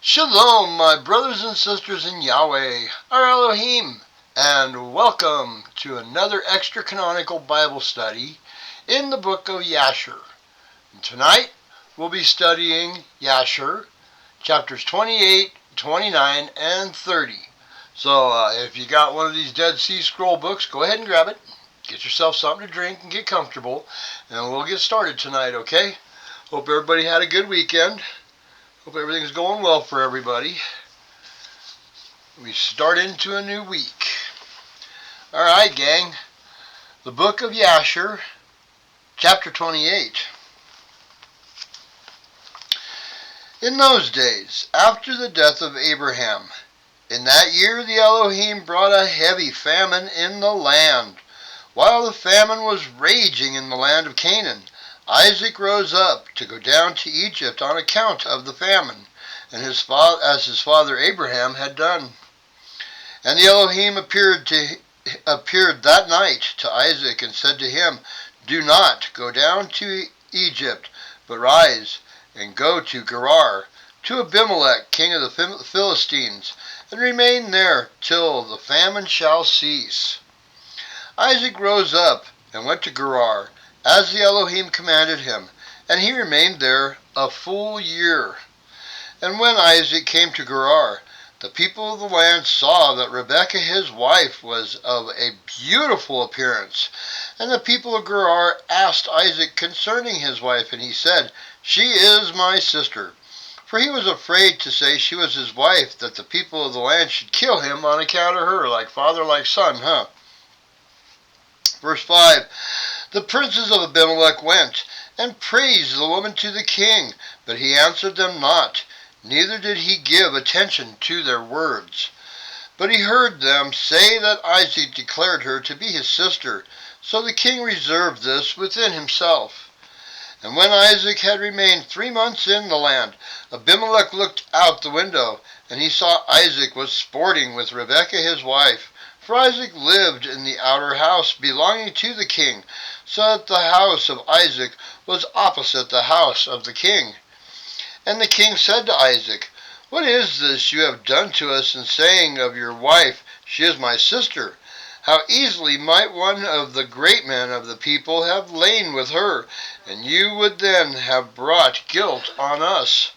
Shalom, my brothers and sisters in Yahweh, our Elohim, and welcome to another extra-canonical Bible study in the Book of Jasher. And tonight, we'll be studying Jasher, chapters 28, 29, and 30. So, if you got one of these Dead Sea Scroll books, go ahead and grab it. Get yourself something to drink and get comfortable, and we'll get started tonight, okay? Hope everybody had a good weekend. Hope everything's going well for everybody. We start into a new week. Alright, gang. The Book of Jasher, chapter 28. In those days, after the death of Abraham, in that year the Elohim brought a heavy famine in the land. While the famine was raging in the land of Canaan, Isaac rose up to go down to Egypt on account of the famine, and as his father Abraham had done. And the Elohim appeared that night to Isaac and said to him, "Do not go down to Egypt, but rise and go to Gerar, to Abimelech, king of the Philistines, and remain there till the famine shall cease." Isaac rose up and went to Gerar, as the Elohim commanded him, and he remained there a full year. And when Isaac came to Gerar, the people of the land saw that Rebekah his wife was of a beautiful appearance. And the people of Gerar asked Isaac concerning his wife, and he said, "She is my sister." For he was afraid to say she was his wife, that the people of the land should kill him on account of her, like father, like son, Verse 5, the princes of Abimelech went and praised the woman to the king, but he answered them not, neither did he give attention to their words. But he heard them say that Isaac declared her to be his sister, so the king reserved this within himself. And when Isaac had remained 3 months in the land, Abimelech looked out the window, and he saw Isaac was sporting with Rebekah his wife. For Isaac lived in the outer house belonging to the king, so that the house of Isaac was opposite the house of the king. And the king said to Isaac, "What is this you have done to us in saying of your wife, 'She is my sister'? How easily might one of the great men of the people have lain with her, and you would then have brought guilt on us."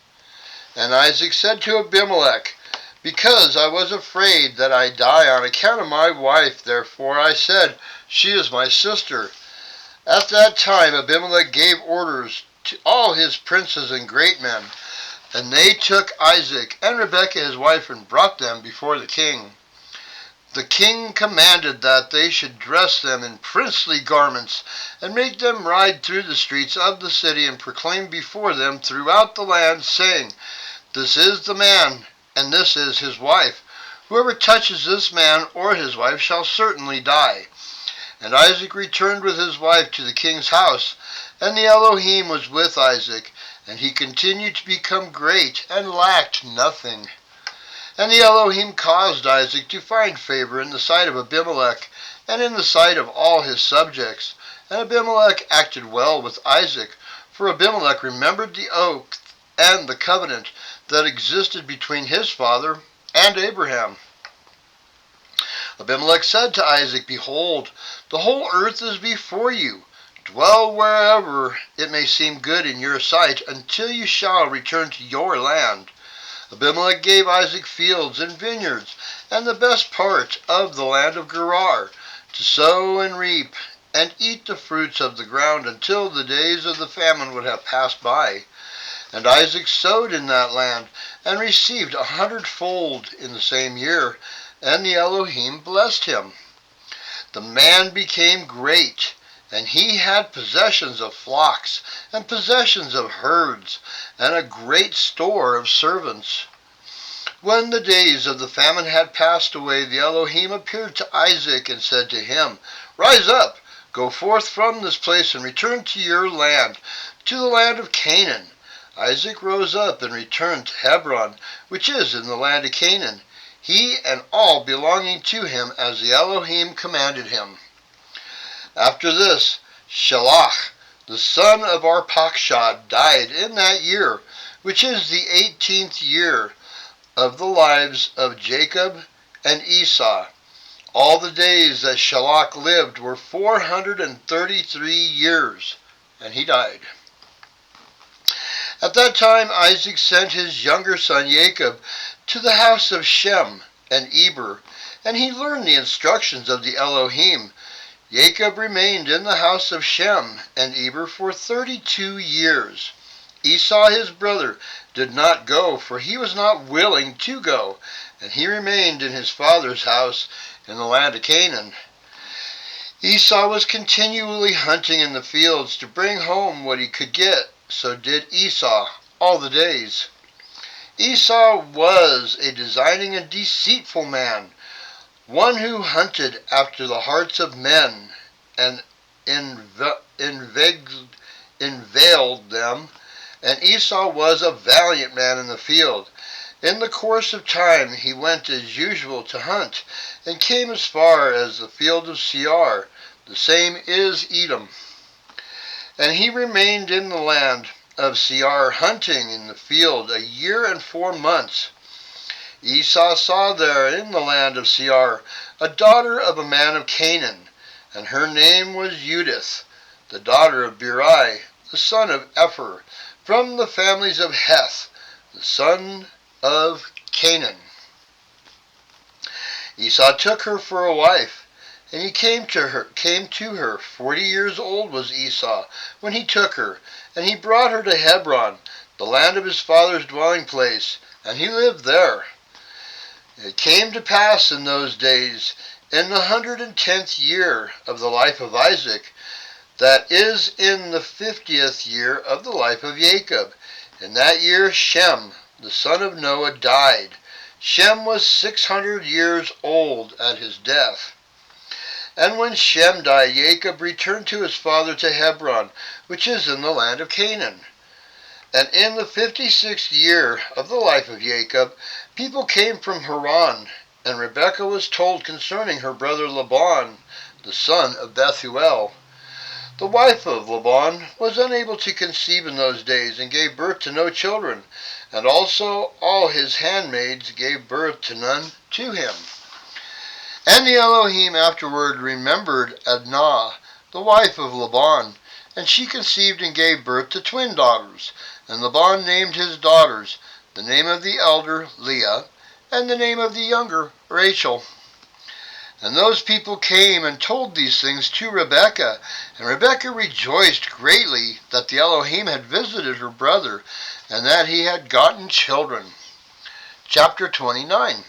And Isaac said to Abimelech, "Because I was afraid that I die on account of my wife, therefore I said, 'She is my sister.'" At that time Abimelech gave orders to all his princes and great men, and they took Isaac and Rebekah his wife and brought them before the king. The king commanded that they should dress them in princely garments, and make them ride through the streets of the city, and proclaim before them throughout the land, saying, "This is the man, and this is his wife. Whoever touches this man or his wife shall certainly die." And Isaac returned with his wife to the king's house, and the Elohim was with Isaac, and he continued to become great, and lacked nothing. And the Elohim caused Isaac to find favor in the sight of Abimelech, and in the sight of all his subjects. And Abimelech acted well with Isaac, for Abimelech remembered the oath and the covenant that existed between his father and Abraham. Abimelech said to Isaac, "Behold, the whole earth is before you. Dwell wherever it may seem good in your sight, until you shall return to your land." Abimelech gave Isaac fields and vineyards, and the best part of the land of Gerar, to sow and reap, and eat the fruits of the ground, until the days of the famine would have passed by. And Isaac sowed in that land, and received 100-fold in the same year, and the Elohim blessed him. The man became great, and he had possessions of flocks, and possessions of herds, and a great store of servants. When the days of the famine had passed away, the Elohim appeared to Isaac and said to him, "Rise up, go forth from this place, and return to your land, to the land of Canaan." Isaac rose up and returned to Hebron, which is in the land of Canaan, he and all belonging to him, as the Elohim commanded him. After this, Shelach, the son of Arpachshad, died in that year, which is the 18th year of the lives of Jacob and Esau. All the days that Shalach lived were 433 years, and he died. At that time Isaac sent his younger son Jacob to the house of Shem and Eber, and he learned the instructions of the Elohim. Jacob remained in the house of Shem and Eber for 32 years. Esau his brother did not go, for he was not willing to go, and he remained in his father's house in the land of Canaan. Esau was continually hunting in the fields to bring home what he could get. So did Esau all the days. Esau was a designing and deceitful man, one who hunted after the hearts of men and inveigled them, and Esau was a valiant man in the field. In the course of time he went as usual to hunt, and came as far as the field of Seir, the same is Edom. And he remained in the land of Seir, hunting in the field 1 year and 4 months. Esau saw there in the land of Seir a daughter of a man of Canaan, and her name was Judith, the daughter of Beri, the son of Epher, from the families of Heth, the son of Canaan. Esau took her for a wife, and he came to her. 40 years old was Esau when he took her, and he brought her to Hebron, the land of his father's dwelling place, and he lived there. It came to pass in those days, in the 110th year of the life of Isaac, that is, in the 50th year of the life of Jacob. In that year Shem, the son of Noah, died. Shem was 600 years old at his death. And when Shem died, Jacob returned to his father to Hebron, which is in the land of Canaan. And in the 56th year of the life of Jacob, people came from Haran, and Rebekah was told concerning her brother Laban, the son of Bethuel. The wife of Laban was unable to conceive in those days, and gave birth to no children, and also all his handmaids gave birth to none to him. And the Elohim afterward remembered Adnah, the wife of Laban, and she conceived and gave birth to twin daughters. And Laban named his daughters, the name of the elder Leah, and the name of the younger Rachel. And those people came and told these things to Rebekah, and Rebekah rejoiced greatly that the Elohim had visited her brother, and that he had gotten children. Chapter 29.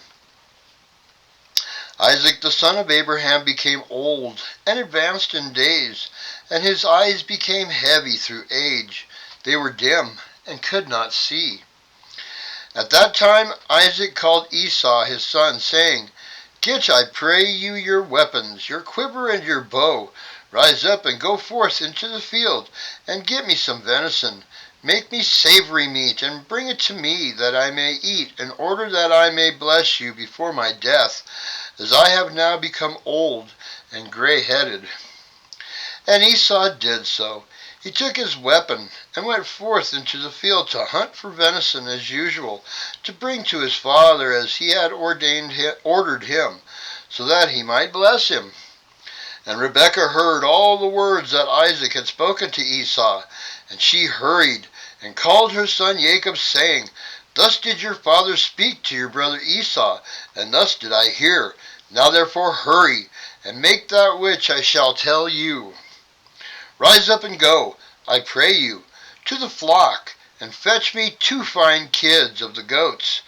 Isaac the son of Abraham became old and advanced in days, and his eyes became heavy through age. They were dim and could not see. At that time Isaac called Esau his son, saying, Get, I pray you, your weapons, your quiver and your bow. Rise up and go forth into the field, and get me some venison. Make me savory meat, and bring it to me, that I may eat, in order that I may bless you before my death, as I have now become old and gray-headed. And Esau did so. He took his weapon, and went forth into the field to hunt for venison as usual, to bring to his father as he had ordered him, so that he might bless him. And Rebekah heard all the words that Isaac had spoken to Esau, and she hurried, and called her son Jacob, saying, Thus did your father speak to your brother Esau, and thus did I hear. Now therefore hurry, and make that which I shall tell you. Rise up and go, I pray you, to the flock, and fetch me 2 fine kids of the goats.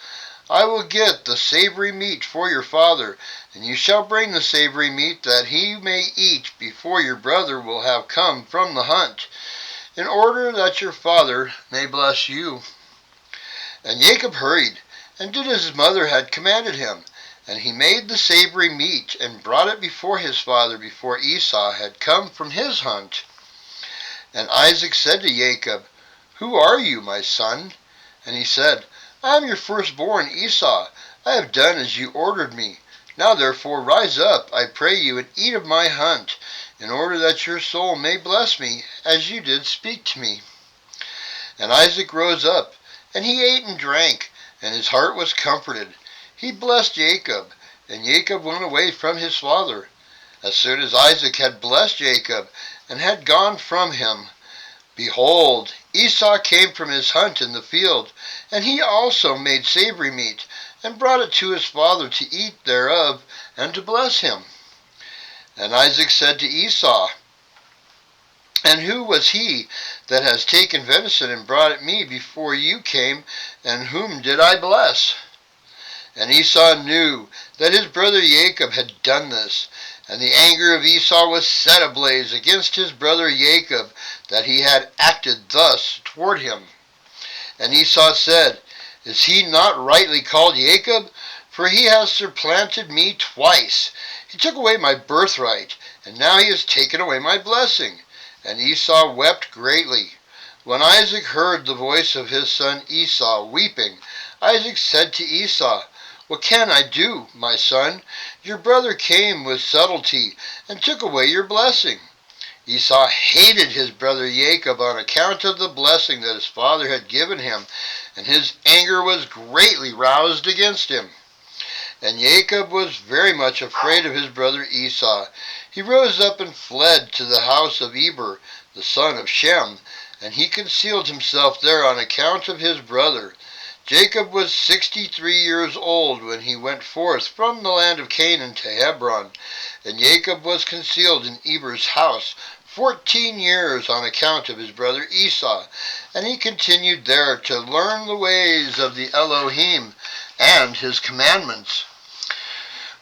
I will get the savory meat for your father, and you shall bring the savory meat, that he may eat before your brother will have come from the hunt, in order that your father may bless you. And Jacob hurried, and did as his mother had commanded him. And he made the savory meat, and brought it before his father, before Esau had come from his hunt. And Isaac said to Jacob, Who are you, my son? And he said, I am your firstborn, Esau. I have done as you ordered me. Now therefore rise up, I pray you, and eat of my hunt, in order that your soul may bless me, as you did speak to me. And Isaac rose up, and he ate and drank, and his heart was comforted. He blessed Jacob, and Jacob went away from his father. As soon as Isaac had blessed Jacob, and had gone from him, behold, Esau came from his hunt in the field, and he also made savory meat, and brought it to his father to eat thereof, and to bless him. And Isaac said to Esau, And who was he that has taken venison and brought it me before you came, and whom did I bless? And Esau knew that his brother Jacob had done this, and the anger of Esau was set ablaze against his brother Jacob, that he had acted thus toward him. And Esau said, Is he not rightly called Jacob? For he has supplanted me twice. He took away my birthright, and now he has taken away my blessing. And Esau wept greatly. When Isaac heard the voice of his son Esau weeping, Isaac said to Esau, What can I do, my son? Your brother came with subtlety, and took away your blessing. Esau hated his brother Jacob on account of the blessing that his father had given him, and his anger was greatly roused against him. And Jacob was very much afraid of his brother Esau. He rose up and fled to the house of Eber, the son of Shem, and he concealed himself there on account of his brother. Jacob was 63 years old when he went forth from the land of Canaan to Hebron, and Jacob was concealed in Eber's house 14 years on account of his brother Esau, and he continued there to learn the ways of the Elohim and his commandments.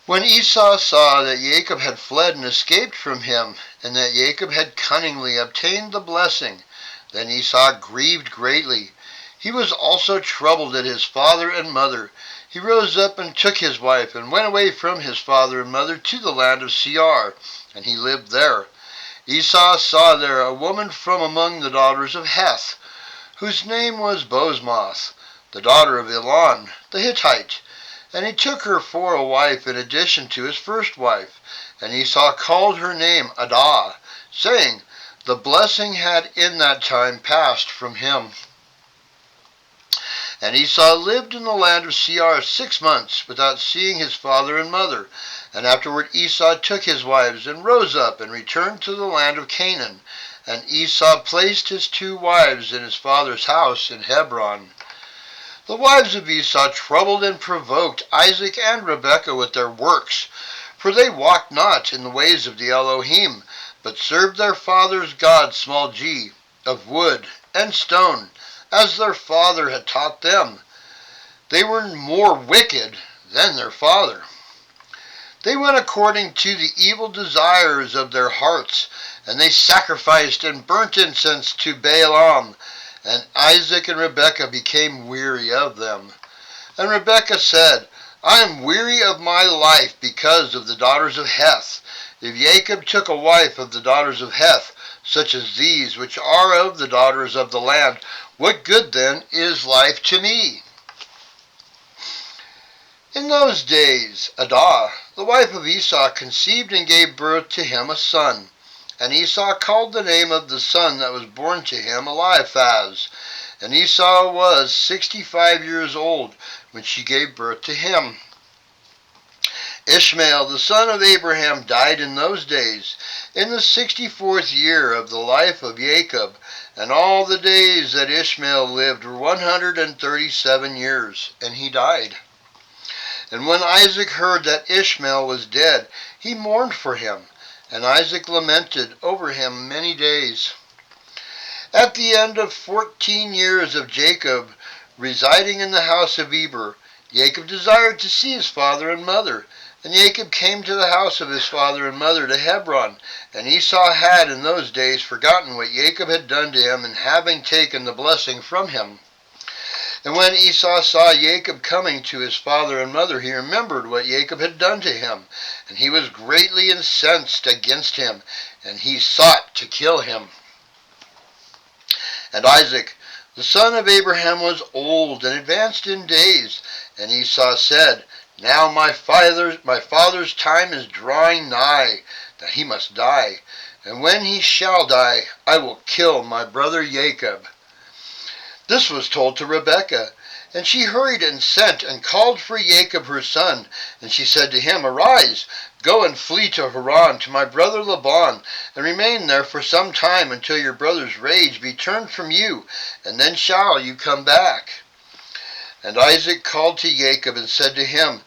When Esau saw that Jacob had fled and escaped from him, and that Jacob had cunningly obtained the blessing, then Esau grieved greatly. He was also troubled at his father and mother. He rose up and took his wife, and went away from his father and mother to the land of Seir, and he lived there. Esau saw there a woman from among the daughters of Heth, whose name was Bosmath, the daughter of Elon the Hittite, and he took her for a wife in addition to his first wife. And Esau called her name Adah, saying, The blessing had in that time passed from him. And Esau lived in the land of Seir 6 months, without seeing his father and mother. And afterward Esau took his wives, and rose up, and returned to the land of Canaan. And Esau placed his 2 wives in his father's house in Hebron. The wives of Esau troubled and provoked Isaac and Rebekah with their works, for they walked not in the ways of the Elohim, but served their father's god small g, of wood and stone, as their father had taught them. They were more wicked than their father. They went according to the evil desires of their hearts, and they sacrificed and burnt incense to Baalim, and Isaac and Rebekah became weary of them. And Rebekah said, I am weary of my life because of the daughters of Heth. If Jacob took a wife of the daughters of Heth, such as these, which are of the daughters of the land, what good then is life to me? In those days Adah, the wife of Esau, conceived and gave birth to him a son. And Esau called the name of the son that was born to him Eliphaz. And Esau was 65 years old when she gave birth to him. Ishmael, the son of Abraham, died in those days, in the 64th year of the life of Jacob, and all the days that Ishmael lived were 137 years, and he died. And when Isaac heard that Ishmael was dead, he mourned for him, and Isaac lamented over him many days. At the end of 14 years of Jacob residing in the house of Eber, Jacob desired to see his father and mother. And Jacob came to the house of his father and mother to Hebron. And Esau had in those days forgotten what Jacob had done to him, in having taken the blessing from him. And when Esau saw Jacob coming to his father and mother, he remembered what Jacob had done to him, and he was greatly incensed against him, and he sought to kill him. And Isaac, the son of Abraham, was old and advanced in days, and Esau said, Now my father's time is drawing nigh, that he must die, and when he shall die, I will kill my brother Jacob. This was told to Rebekah, And she hurried and sent and called for Jacob her son. And she said to him, Arise, go and flee to Haran, to my brother Laban, and remain there for some time until your brother's rage be turned from you, and then shall you come back. And Isaac called to Jacob and said to him,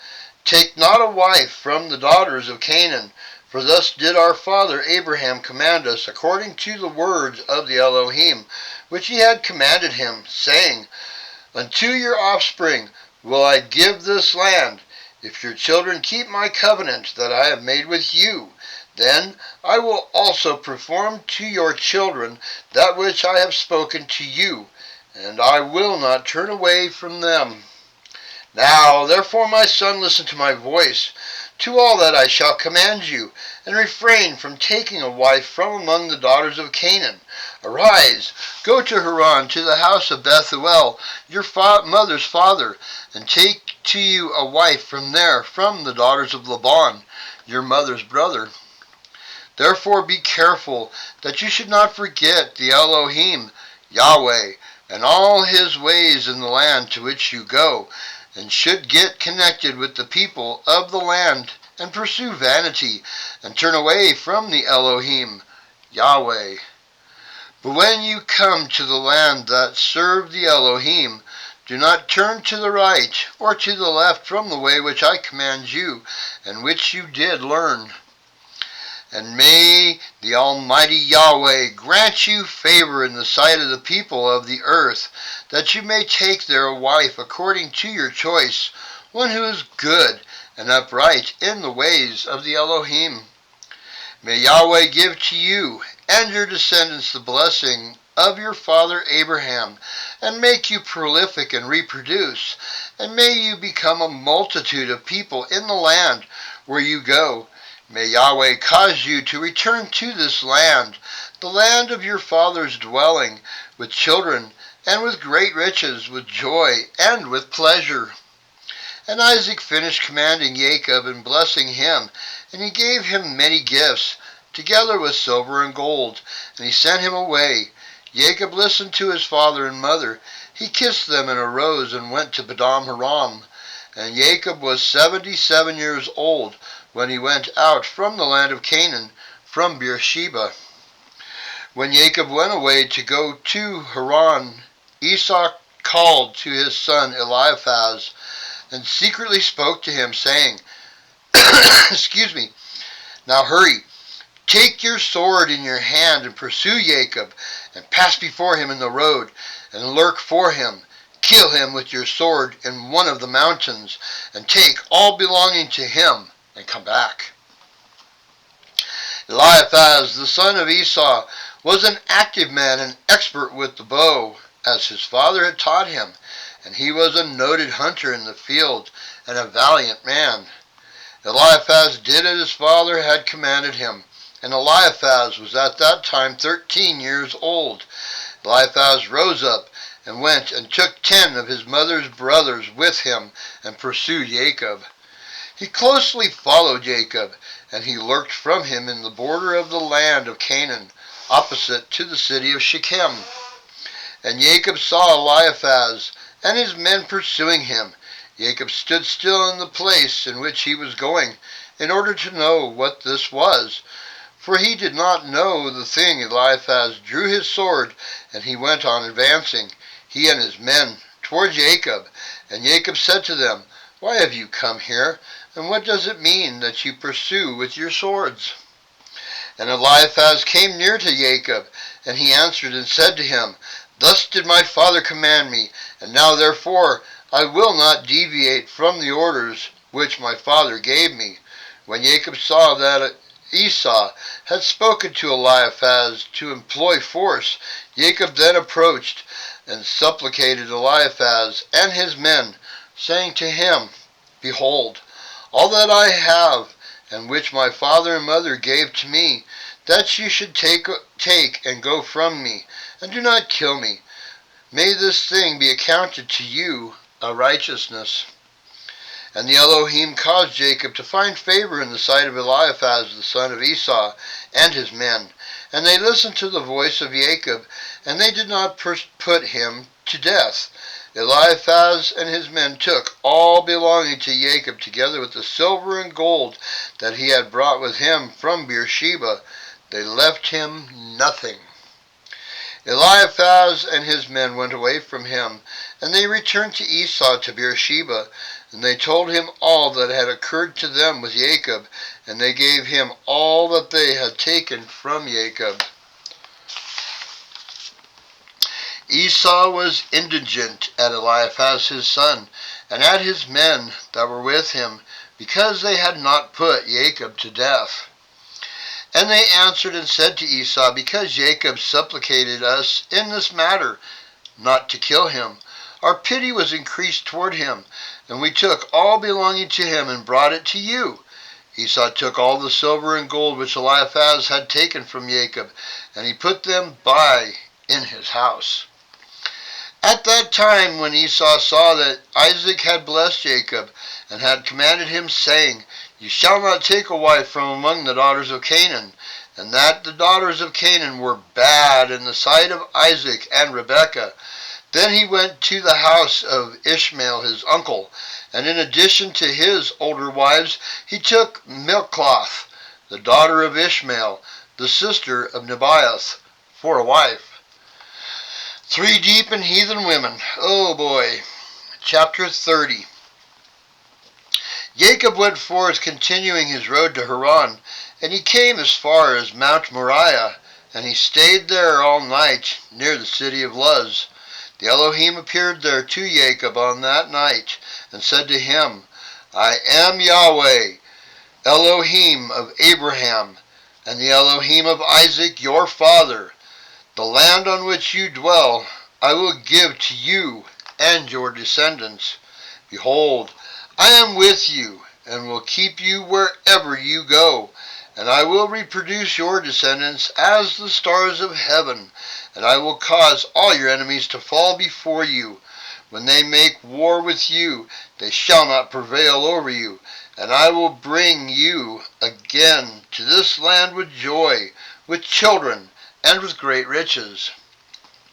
Take not a wife from the daughters of Canaan, for thus did our father Abraham command us, according to the words of the Elohim, which he had commanded him, saying, Unto your offspring will I give this land, if your children keep my covenant that I have made with you. Then I will also perform to your children that which I have spoken to you, and I will not turn away from them. Now, therefore, my son, listen to my voice, to all that I shall command you, and refrain from taking a wife from among the daughters of Canaan. Arise, go to Haran, to the house of Bethuel, your mother's father, and take to you a wife from there, from the daughters of Laban, your mother's brother. Therefore be careful that you should not forget the Elohim, Yahweh, and all his ways in the land to which you go, and should get connected with the people of the land, and pursue vanity, and turn away from the Elohim, Yahweh. But when you come to the land that serve the Elohim, do not turn to the right or to the left from the way which I command you, and which you did learn. And may the Almighty Yahweh grant you favor in the sight of the people of the earth, that you may take there a wife according to your choice, one who is good and upright in the ways of the Elohim. May Yahweh give to you and your descendants the blessing of your father Abraham, and make you prolific and reproduce, and may you become a multitude of people in the land where you go. May Yahweh cause you to return to this land, the land of your father's dwelling, with children, and with great riches, with joy, and with pleasure. And Isaac finished commanding Jacob and blessing him, and he gave him many gifts, together with silver and gold, and he sent him away. Jacob listened to his father and mother. He kissed them and arose and went to Padam Aram. And Jacob was 77 years old when he went out from the land of Canaan, from Beersheba. When Jacob went away to go to Haran, Esau called to his son Eliphaz, and secretly spoke to him, saying, Excuse me, now hurry, take your sword in your hand and pursue Jacob, and pass before him in the road, and lurk for him. Kill him with your sword in one of the mountains, and take all belonging to him, and come back. Eliphaz, the son of Esau, was an active man and expert with the bow, as his father had taught him, and he was a noted hunter in the field, and a valiant man. Eliphaz did as his father had commanded him, and Eliphaz was at that time 13 years old. Eliphaz rose up, and went and took 10 of his mother's brothers with him, and pursued Jacob. He closely followed Jacob, and he lurked from him in the border of the land of Canaan, opposite to the city of Shechem. And Jacob saw Eliphaz and his men pursuing him. Jacob stood still in the place in which he was going, in order to know what this was. For he did not know the thing. Eliphaz drew his sword, and he went on advancing, he and his men, toward Jacob. And Jacob said to them, Why have you come here? And what does it mean that you pursue with your swords? And Eliphaz came near to Jacob, and he answered and said to him, Thus did my father command me, and now therefore I will not deviate from the orders which my father gave me. When Jacob saw that Esau had spoken to Eliphaz to employ force, Jacob then approached and supplicated Eliphaz and his men, saying to him, Behold, all that I have, and which my father and mother gave to me, that you should take and go from me, and do not kill me. May this thing be accounted to you a righteousness. And the Elohim caused Jacob to find favor in the sight of Eliphaz the son of Esau and his men. And they listened to the voice of Jacob, and they did not put him to death. Eliphaz and his men took all belonging to Jacob, together with the silver and gold that he had brought with him from Beersheba. They left him nothing. Eliphaz and his men went away from him, and they returned to Esau to Beersheba, and they told him all that had occurred to them with Jacob, and they gave him all that they had taken from Jacob. Esau was indignant at Eliphaz his son, and at his men that were with him, because they had not put Jacob to death. And they answered and said to Esau, because Jacob supplicated us in this matter not to kill him, our pity was increased toward him, and we took all belonging to him and brought it to you. Esau took all the silver and gold which Eliphaz had taken from Jacob, and he put them by in his house. At that time, when Esau saw that Isaac had blessed Jacob, and had commanded him, saying, You shall not take a wife from among the daughters of Canaan, and that the daughters of Canaan were bad in the sight of Isaac and Rebekah, then he went to the house of Ishmael his uncle, and in addition to his older wives, he took Milcloth, the daughter of Ishmael, the sister of Nebaioth, for a wife. 3 deep in heathen women. Oh boy. Chapter 30. Jacob went forth, continuing his road to Haran, and he came as far as Mount Moriah, and he stayed there all night, near the city of Luz. The Elohim appeared there to Jacob on that night, and said to him, I am Yahweh, Elohim of Abraham, and the Elohim of Isaac your father. The land on which you dwell I will give to you and your descendants. Behold, I am with you, and will keep you wherever you go, and I will reproduce your descendants as the stars of heaven, and I will cause all your enemies to fall before you. When they make war with you, they shall not prevail over you, and I will bring you again to this land with joy, with children, and with great riches.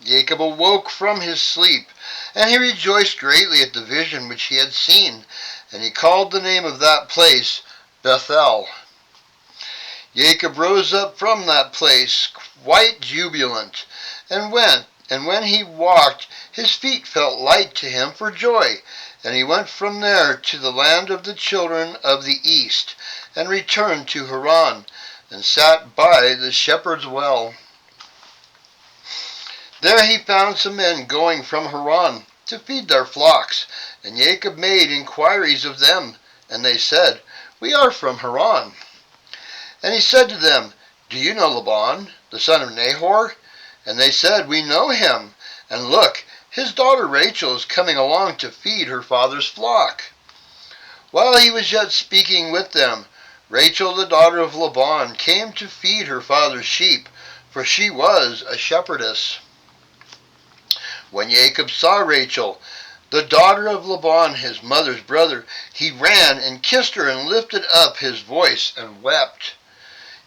Jacob awoke from his sleep, and he rejoiced greatly at the vision which he had seen, and he called the name of that place Bethel. Jacob rose up from that place quite jubilant, and when he walked, his feet felt light to him for joy. And he went from there to the land of the children of the east, and returned to Haran, and sat by the shepherd's well. There he found some men going from Haran to feed their flocks, and Jacob made inquiries of them, and they said, We are from Haran. And he said to them, Do you know Laban, the son of Nahor? And they said, We know him, and look, his daughter Rachel is coming along to feed her father's flock. While he was yet speaking with them, Rachel, the daughter of Laban, came to feed her father's sheep, for she was a shepherdess. When Jacob saw Rachel, the daughter of Laban, his mother's brother, he ran and kissed her and lifted up his voice and wept.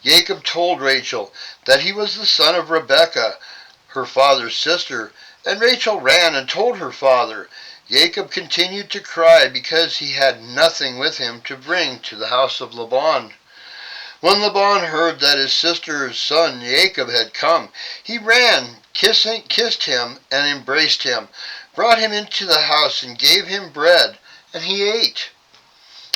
Jacob told Rachel that he was the son of Rebekah, her father's sister, and Rachel ran and told her father. Jacob continued to cry because he had nothing with him to bring to the house of Laban. When Laban heard that his sister's son Jacob had come, he ran, kissed him, and embraced him, brought him into the house, and gave him bread, and he ate.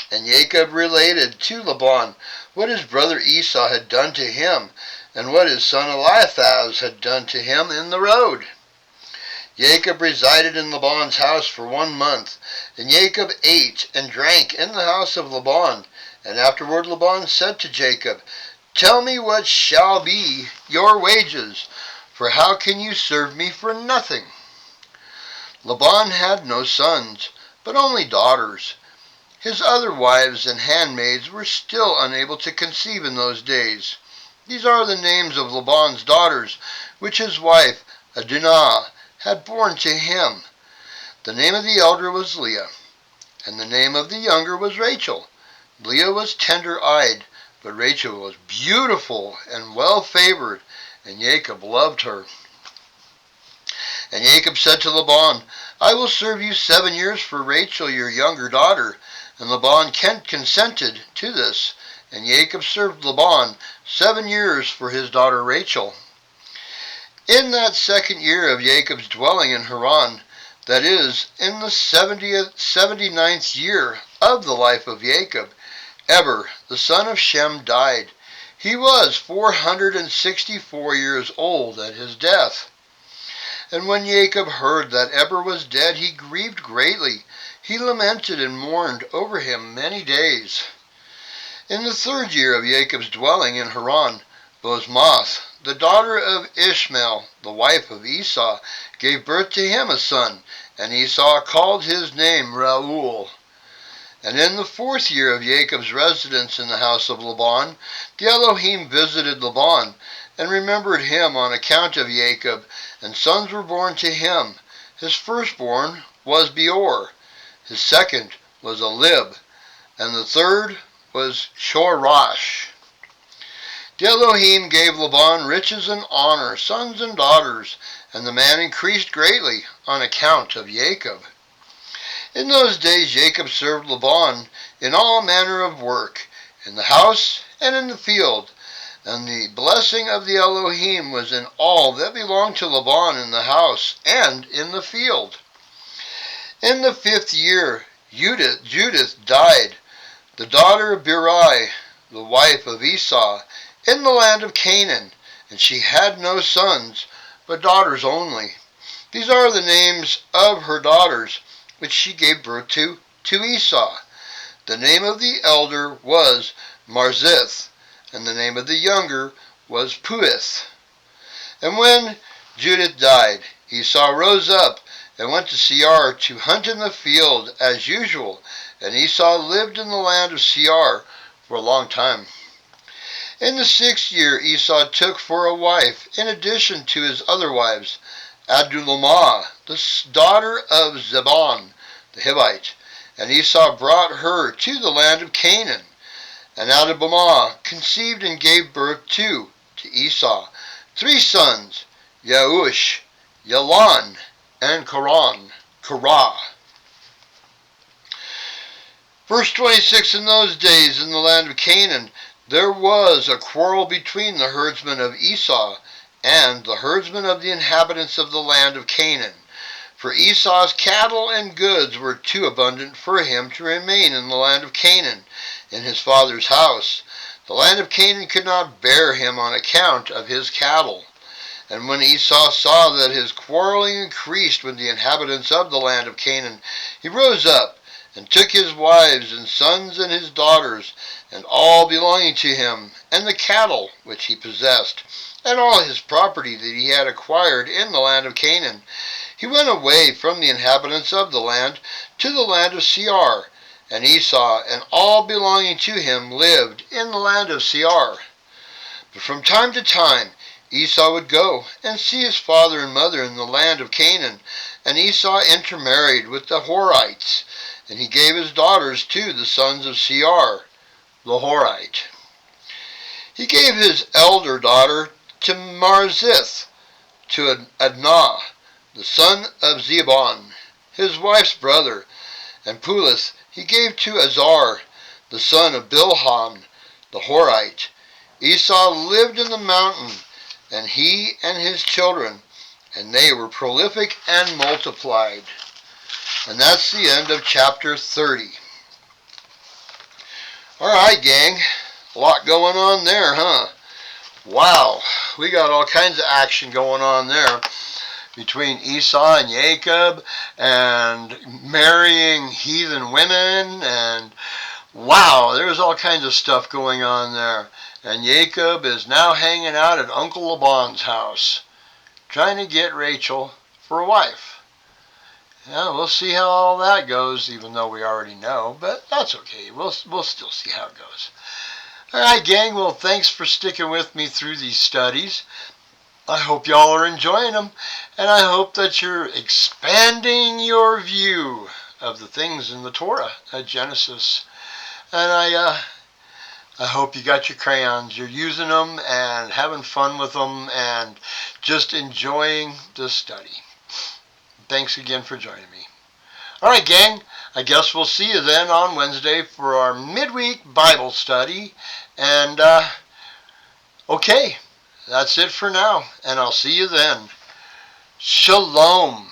And Jacob related to Laban what his brother Esau had done to him, and what his son Eliphaz had done to him in the road. Jacob resided in Laban's house for 1 month, and Jacob ate and drank in the house of Laban. And afterward Laban said to Jacob, Tell me what shall be your wages, for how can you serve me for nothing? Laban had no sons, but only daughters. His other wives and handmaids were still unable to conceive in those days. These are the names of Laban's daughters, which his wife Adinah had borne to him. The name of the elder was Leah, and the name of the younger was Rachel. Leah was tender-eyed, but Rachel was beautiful and well-favored, and Jacob loved her. And Jacob said to Laban, I will serve you 7 years for Rachel, your younger daughter. And Laban consented to this. And Jacob served Laban 7 years for his daughter Rachel. In that 2nd year of Jacob's dwelling in Haran, that is, in the 79th year of the life of Jacob, Eber, the son of Shem, died. He was 464 years old at his death. And when Jacob heard that Eber was dead, he grieved greatly. He lamented and mourned over him many days. In the 3rd year of Jacob's dwelling in Haran, Bosmath, the daughter of Ishmael, the wife of Esau, gave birth to him a son, and Esau called his name Reuel. And in the 4th year of Jacob's residence in the house of Laban, the Elohim visited Laban, and remembered him on account of Jacob, and sons were born to him. His firstborn was Beor, his second was Elib, and the third was Shorash. The Elohim gave Laban riches and honor, sons and daughters, and the man increased greatly on account of Jacob. In those days Jacob served Laban in all manner of work, in the house and in the field, and the blessing of the Elohim was in all that belonged to Laban in the house and in the field. In the 5th year Judith died, the daughter of Berai, the wife of Esau, in the land of Canaan, and she had no sons, but daughters only. These are the names of her daughters, which she gave birth to Esau. The name of the elder was Marzith, and the name of the younger was Puith. And when Judith died, Esau rose up and went to Seir to hunt in the field as usual, and Esau lived in the land of Seir for a long time. In the 6th year Esau took for a wife, in addition to his other wives, Adullamah, the daughter of Zebon the Hivite, and Esau brought her to the land of Canaan. And Adullamah conceived and gave birth to Esau 3 sons, Yeush, Yalan, and Korah. Verse 26, in those days in the land of Canaan, there was a quarrel between the herdsmen of Esau and the herdsmen of the inhabitants of the land of Canaan. For Esau's cattle and goods were too abundant for him to remain in the land of Canaan, in his father's house. The land of Canaan could not bear him on account of his cattle. And when Esau saw that his quarreling increased with the inhabitants of the land of Canaan, he rose up and took his wives and sons and his daughters, and all belonging to him, and the cattle which he possessed, and all his property that he had acquired in the land of Canaan. He went away from the inhabitants of the land to the land of Seir, and Esau and all belonging to him lived in the land of Seir. But from time to time Esau would go and see his father and mother in the land of Canaan, and Esau intermarried with the Horites, and he gave his daughters to the sons of Seir, the Horite. He gave his elder daughter to Marzith, to Adnah, the son of Zebon, his wife's brother, and Pulith he gave to Azar, the son of Bilhan, the Horite. Esau lived in the mountain, and he and his children, and they were prolific and multiplied. And that's the end of chapter 30. Alright, gang. A lot going on there, huh? Wow. We got all kinds of action going on there between Esau and Jacob, and marrying heathen women, and wow, there's all kinds of stuff going on there. And Jacob is now hanging out at Uncle Laban's house, trying to get Rachel for a wife. Yeah, we'll see how all that goes, even though we already know, but that's okay. We'll still see how it goes. All right, gang, well, thanks for sticking with me through these studies. I hope y'all are enjoying them, and I hope that you're expanding your view of the things in the Torah at Genesis. And I hope you got your crayons, you're using them and having fun with them and just enjoying the study. thanks again for joining me. All right, gang. I guess we'll see you then on Wednesday for our midweek Bible study. And, okay, that's it for now. And I'll see you then. Shalom.